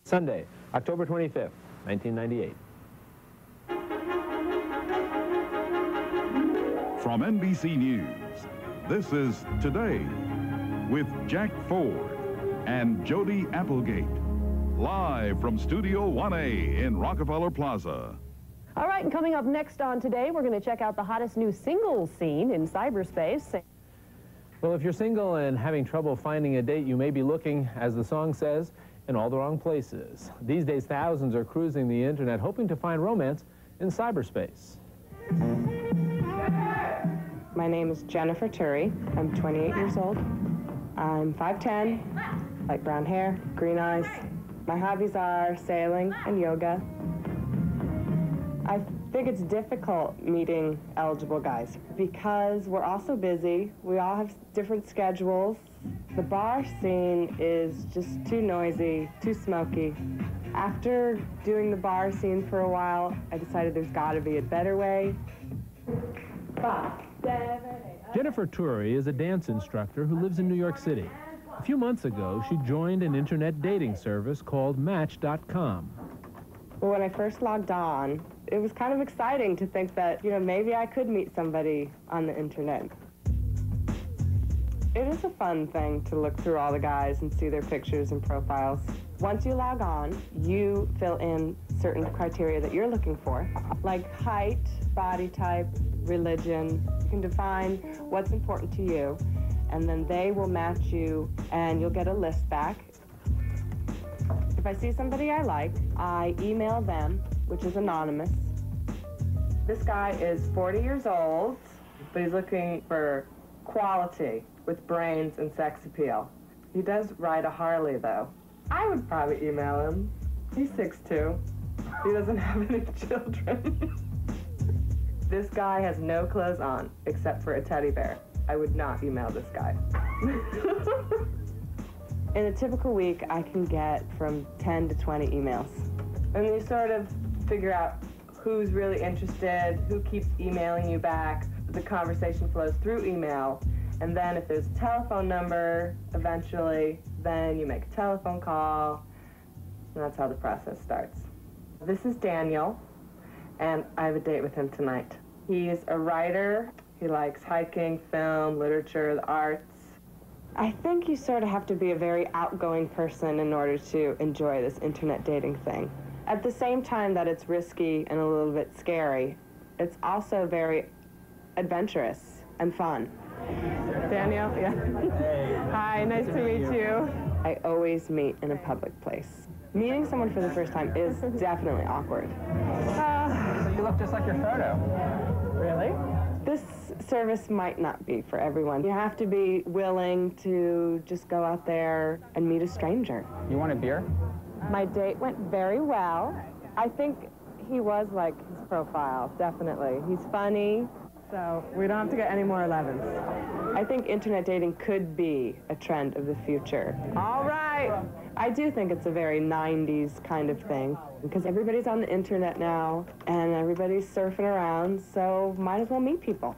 Sunday, October 25th, 1998. From NBC News, this is Today with Jack Ford and Jody Applegate, live from Studio 1A in Rockefeller Plaza. All right, and coming up next on Today, we're going to check out the hottest new singles scene in cyberspace. Well, if you're single and having trouble finding a date, you may be looking, as the song says, in all the wrong places. These days, thousands are cruising the internet hoping to find romance in cyberspace. My name is Jennifer Turi. I'm 28 years old. I'm 5'10", light brown hair, green eyes. My hobbies are sailing and yoga. I think it's difficult meeting eligible guys because we're all so busy. We all have different schedules. The bar scene is just too noisy, too smoky. After doing the bar scene for a while, I decided there's got to be a better way. 5, 7, 8. Jennifer Turi is a dance instructor who lives in New York City. A few months ago, she joined an internet dating service called Match.com. Well, when I first logged on, it was kind of exciting to think that, maybe I could meet somebody on the internet. It is a fun thing to look through all the guys and see their pictures and profiles. Once you log on, you fill in certain criteria that you're looking for, like height, body type, religion. You can define what's important to you, and then they will match you, and you'll get a list back. If I see somebody I like, I email them, which is anonymous. This guy is 40 years old, but he's looking for quality with brains and sex appeal. He does ride a Harley, though. I would probably email him. He's 6'2". He doesn't have any children. This guy has no clothes on, except for a teddy bear. I would not email this guy. In a typical week, I can get from 10 to 20 emails. And you sort of figure out who's really interested, who keeps emailing you back. The conversation flows through email. And then if there's a telephone number, eventually, then you make a telephone call, and that's how the process starts. This is Daniel, and I have a date with him tonight. He's a writer. He likes hiking, film, literature, the arts. I think you sort of have to be a very outgoing person in order to enjoy this internet dating thing. At the same time that it's risky and a little bit scary, it's also very adventurous and fun. Daniel, yeah. Hey. Hi, nice to meet you. I always meet in a public place. Meeting someone for the first time is definitely awkward. You look just like your photo. Really? This service might not be for everyone. You have to be willing to just go out there and meet a stranger. You want a beer? My date went very well. I think he was like his profile, definitely. He's funny. So we don't have to get any more 11s. I think internet dating could be a trend of the future. All right. I do think it's a very 90s kind of thing because everybody's on the internet now and everybody's surfing around, so might as well meet people.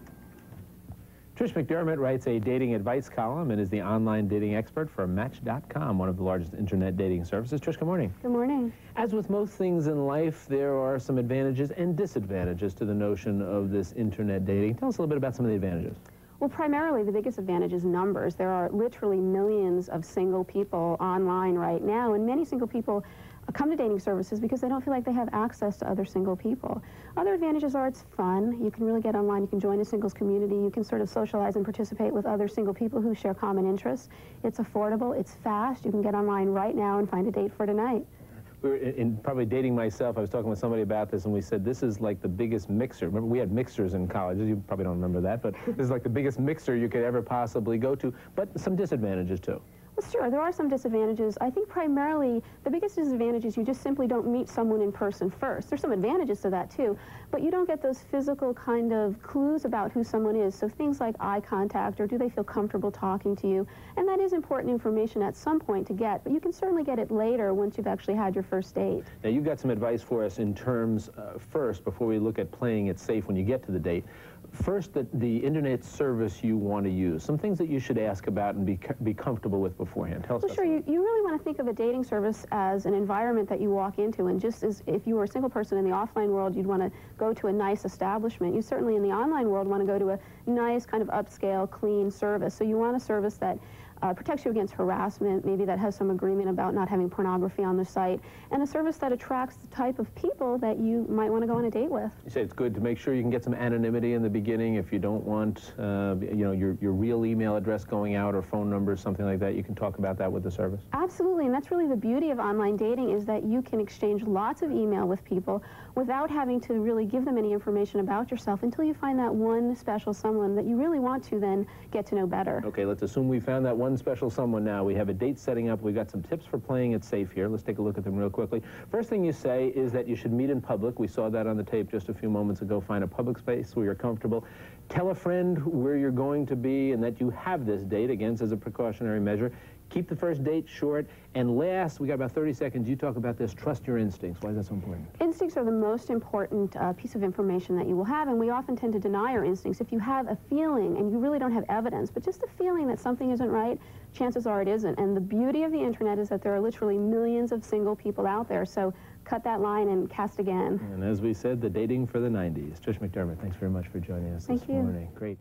Trish McDermott writes a dating advice column and is the online dating expert for Match.com, one of the largest internet dating services. Trish, good morning. Good morning. As with most things in life, there are some advantages and disadvantages to the notion of this internet dating. Tell us a little bit about some of the advantages. Well, primarily, the biggest advantage is numbers. There are literally millions of single people online right now, and many single people come to dating services because they don't feel like they have access to other single people. Other advantages are it's fun. You can really get online. You can join a singles community. You can sort of socialize and participate with other single people who share common interests. It's affordable. It's fast. You can get online right now and find a date for tonight. We were in probably dating myself. I was talking with somebody about this, and we said this is like the biggest mixer. Remember, we had mixers in college. You probably don't remember that, but this is like the biggest mixer you could ever possibly go to, but some disadvantages, too. Well, sure, there are some disadvantages. I think primarily the biggest disadvantage is you just simply don't meet someone in person first. There's some advantages to that, too, but you don't get those physical kind of clues about who someone is. So things like eye contact or do they feel comfortable talking to you. And that is important information at some point to get, but you can certainly get it later once you've actually had your first date. Now, you've got some advice for us in terms, first, before we look at playing it safe when you get to the date. First, the internet service you want to use. Some things that you should ask about and be comfortable with beforehand. Tell us Well, about sure. that. You really want to think of a dating service as an environment that you walk into, and just as if you were a single person in the offline world, you'd want to go to a nice establishment. You certainly in the online world want to go to a nice kind of upscale, clean service. So you want a service that protects you against harassment, maybe that has some agreement about not having pornography on the site, and a service that attracts the type of people that you might want to go on a date with. You say it's good to make sure you can get some anonymity in the beginning. If you don't want you know, your real email address going out or phone number, something like that, you can talk about that with the service. Absolutely, and that's really the beauty of online dating, is that you can exchange lots of email with people without having to really give them any information about yourself until you find that one special someone that you really want to then get to know better. Okay, let's assume we found that one special someone now. We have a date setting up. We've got some tips for playing it safe here. Let's take a look at them real quickly. First thing you say is that you should meet in public. We saw that on the tape just a few moments ago. Find a public space where you're comfortable. Tell a friend where you're going to be and that you have this date, again, as a precautionary measure. Keep the first date short. And last, we got about 30 seconds. You talk about this. Trust your instincts. Why is that so important? Instincts are the most important piece of information that you will have, and we often tend to deny our instincts. If you have a feeling, and you really don't have evidence, but just a feeling that something isn't right, chances are it isn't. And the beauty of the internet is that there are literally millions of single people out there, so cut that line and cast again. And as we said, the dating for the 90s. Trish McDermott, thanks very much for joining us this morning. Great.